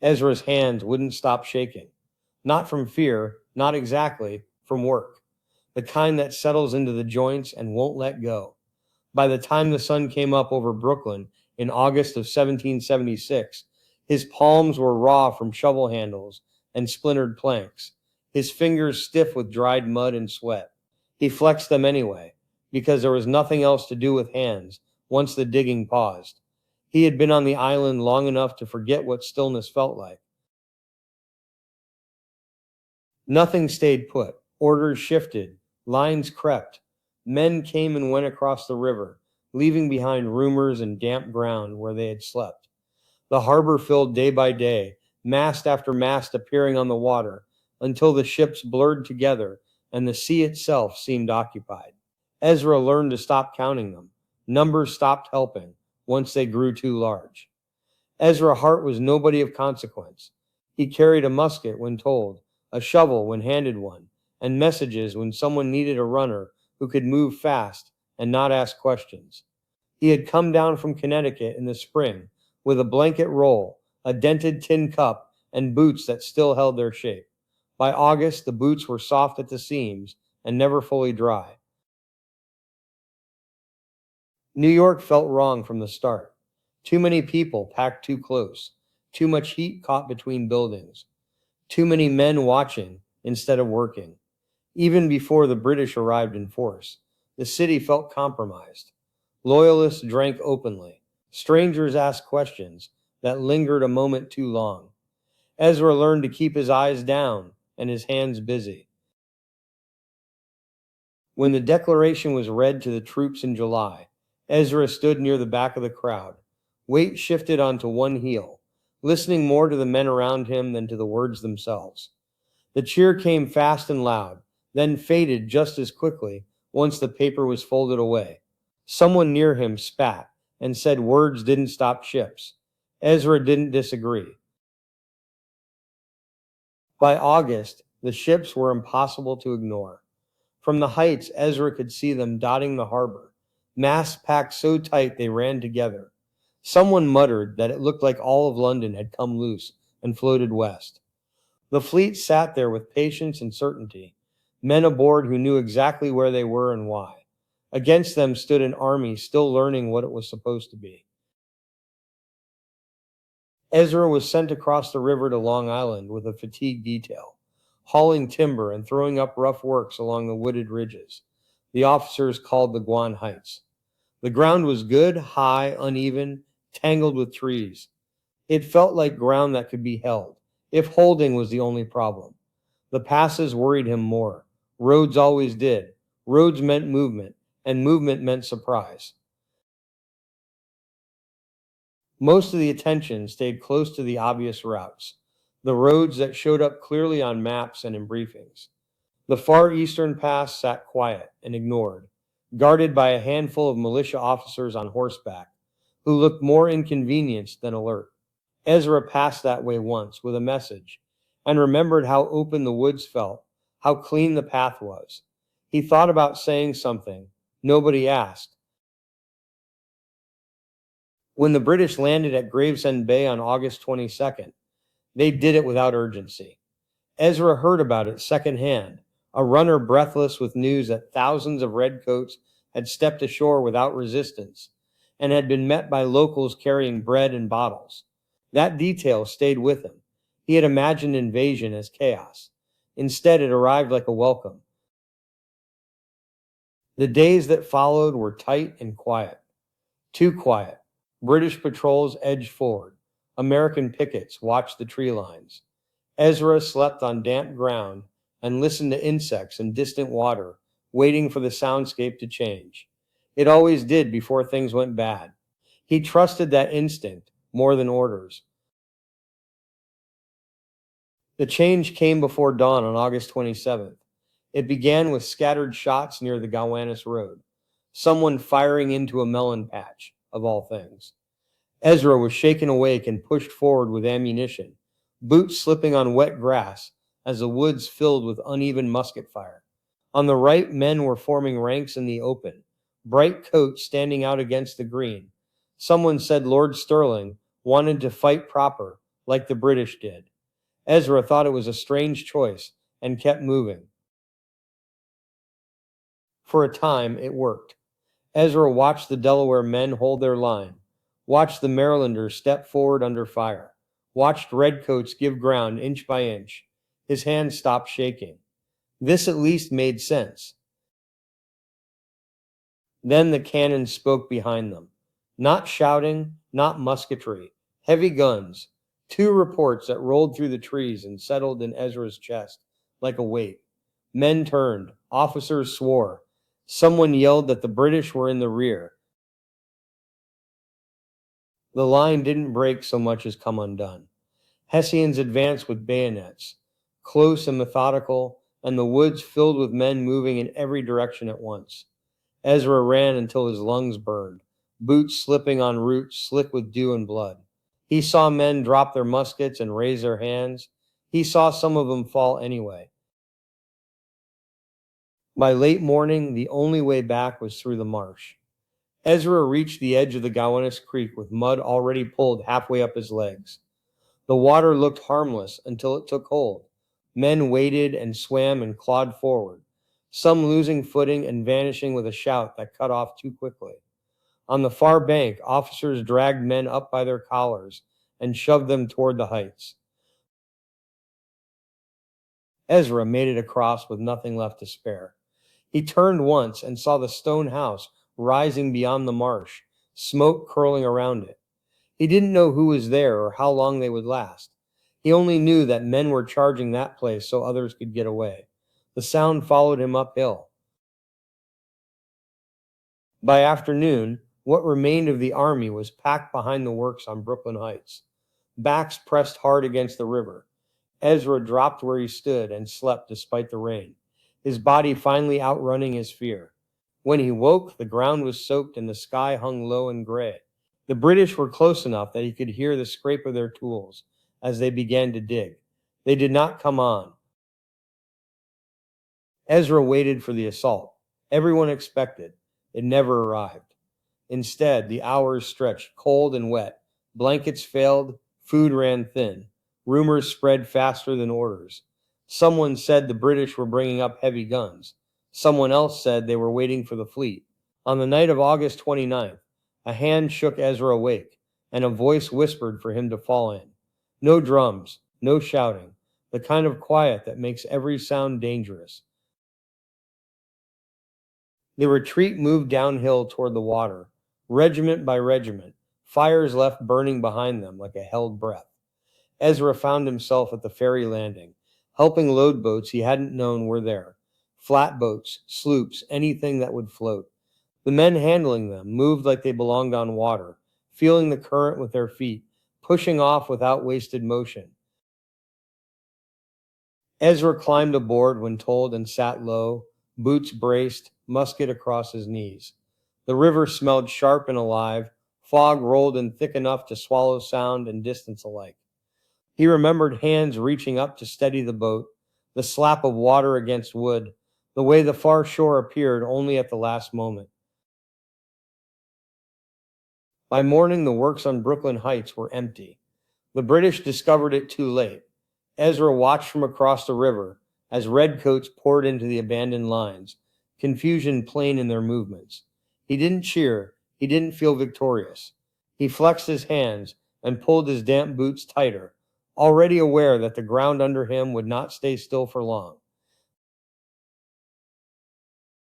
Ezra's hands wouldn't stop shaking. Not from fear, not exactly, from work. The kind that settles into the joints and won't let go. By the time the sun came up over Brooklyn in August of 1776, his palms were raw from shovel handles and splintered planks, his fingers stiff with dried mud and sweat. He flexed them anyway, because there was nothing else to do with hands once the digging paused. He had been on the island long enough to forget what stillness felt like. Nothing stayed put. Orders shifted. Lines crept. Men came and went across the river, leaving behind rumors and damp ground where they had slept. The harbor filled day by day, mast after mast appearing on the water, until the ships blurred together and the sea itself seemed occupied. Ezra learned to stop counting them. Numbers stopped helping once they grew too large. Ezra Hart was nobody of consequence. He carried a musket when told, a shovel when handed one, and messages when someone needed a runner who could move fast and not ask questions. He had come down from Connecticut in the spring with a blanket roll, a dented tin cup, and boots that still held their shape. By August, the boots were soft at the seams and never fully dry. New York felt wrong from the start. Too many people packed too close, too much heat caught between buildings, too many men watching instead of working. Even before the British arrived in force, the city felt compromised. Loyalists drank openly. Strangers asked questions that lingered a moment too long. Ezra learned to keep his eyes down and his hands busy. When the declaration was read to the troops in July, Ezra stood near the back of the crowd. Weight shifted onto one heel, listening more to the men around him than to the words themselves. The cheer came fast and loud, then faded just as quickly once the paper was folded away. Someone near him spat and said words didn't stop ships. Ezra didn't disagree. By August, the ships were impossible to ignore. From the heights, Ezra could see them dotting the harbor, masts packed so tight they ran together. Someone muttered that it looked like all of London had come loose and floated west. The fleet sat there with patience and certainty, men aboard who knew exactly where they were and why. Against them stood an army still learning what it was supposed to be. Ezra was sent across the river to Long Island with a fatigue detail, hauling timber and throwing up rough works along the wooded ridges. The officers called the Guan Heights. The ground was good, high, uneven, tangled with trees. It felt like ground that could be held, if holding was the only problem. The passes worried him more. Roads always did. Roads meant movement, and movement meant surprise. Most of the attention stayed close to the obvious routes, the roads that showed up clearly on maps and in briefings. The far eastern pass sat quiet and ignored, guarded by a handful of militia officers on horseback, who looked more inconvenienced than alert. Ezra passed that way once with a message, and remembered how open the woods felt, how clean the path was. He thought about saying something. Nobody asked. When the British landed at Gravesend Bay on August 22nd, they did it without urgency. Ezra heard about it secondhand, a runner breathless with news that thousands of redcoats had stepped ashore without resistance and had been met by locals carrying bread and bottles. That detail stayed with him. He had imagined invasion as chaos. Instead, it arrived like a welcome. The days that followed were tight and quiet. Too quiet. British patrols edged forward. American pickets watched the tree lines. Ezra slept on damp ground and listened to insects in distant water, waiting for the soundscape to change. It always did before things went bad. He trusted that instinct more than orders. The change came before dawn on August 27th. It began with scattered shots near the Gowanus Road, someone firing into a melon patch, of all things. Ezra was shaken awake and pushed forward with ammunition, boots slipping on wet grass as the woods filled with uneven musket fire. On the right, men were forming ranks in the open, bright coats standing out against the green. Someone said Lord Stirling wanted to fight proper, like the British did. Ezra thought it was a strange choice and kept moving. For a time, it worked. Ezra watched the Delaware men hold their line, watched the Marylanders step forward under fire, watched redcoats give ground inch by inch. His hands stopped shaking. This at least made sense. Then the cannon spoke behind them. Not shouting, not musketry, heavy guns. Two reports that rolled through the trees and settled in Ezra's chest like a weight. Men turned, officers swore. Someone yelled that the British were in the rear. The line didn't break so much as come undone. Hessians advanced with bayonets, close and methodical, and the woods filled with men moving in every direction at once. Ezra ran until his lungs burned, boots slipping on roots slick with dew and blood. He saw men drop their muskets and raise their hands. He saw some of them fall anyway. By late morning, the only way back was through the marsh. Ezra reached the edge of the Gowanus Creek with mud already pulled halfway up his legs. The water looked harmless until it took hold. Men waded and swam and clawed forward, some losing footing and vanishing with a shout that cut off too quickly. On the far bank, officers dragged men up by their collars and shoved them toward the heights. Ezra made it across with nothing left to spare. He turned once and saw the stone house rising beyond the marsh, smoke curling around it. He didn't know who was there or how long they would last. He only knew that men were charging that place so others could get away. The sound followed him uphill. By afternoon, what remained of the army was packed behind the works on Brooklyn Heights. Backs pressed hard against the river. Ezra dropped where he stood and slept despite the rain, his body finally outrunning his fear. When he woke, the ground was soaked and the sky hung low and gray. The British were close enough that he could hear the scrape of their tools as they began to dig. They did not come on. Ezra waited for the assault. Everyone expected. It never arrived. Instead, the hours stretched cold and wet. Blankets failed. Food ran thin. Rumors spread faster than orders. Someone said the British were bringing up heavy guns. Someone else said they were waiting for the fleet. On the night of August 29th, a hand shook Ezra awake, and a voice whispered for him to fall in. No drums, no shouting, the kind of quiet that makes every sound dangerous. The retreat moved downhill toward the water, regiment by regiment, fires left burning behind them like a held breath. Ezra found himself at the ferry landing, helping load boats he hadn't known were there. Flatboats, sloops, anything that would float. The men handling them moved like they belonged on water, feeling the current with their feet, pushing off without wasted motion. Ezra climbed aboard when told and sat low, boots braced, musket across his knees. The river smelled sharp and alive, fog rolled in thick enough to swallow sound and distance alike. He remembered hands reaching up to steady the boat, the slap of water against wood, the way the far shore appeared only at the last moment. By morning, the works on Brooklyn Heights were empty. The British discovered it too late. Ezra watched from across the river as redcoats poured into the abandoned lines, confusion plain in their movements. He didn't cheer. He didn't feel victorious. He flexed his hands and pulled his damp boots tighter, already aware that the ground under him would not stay still for long.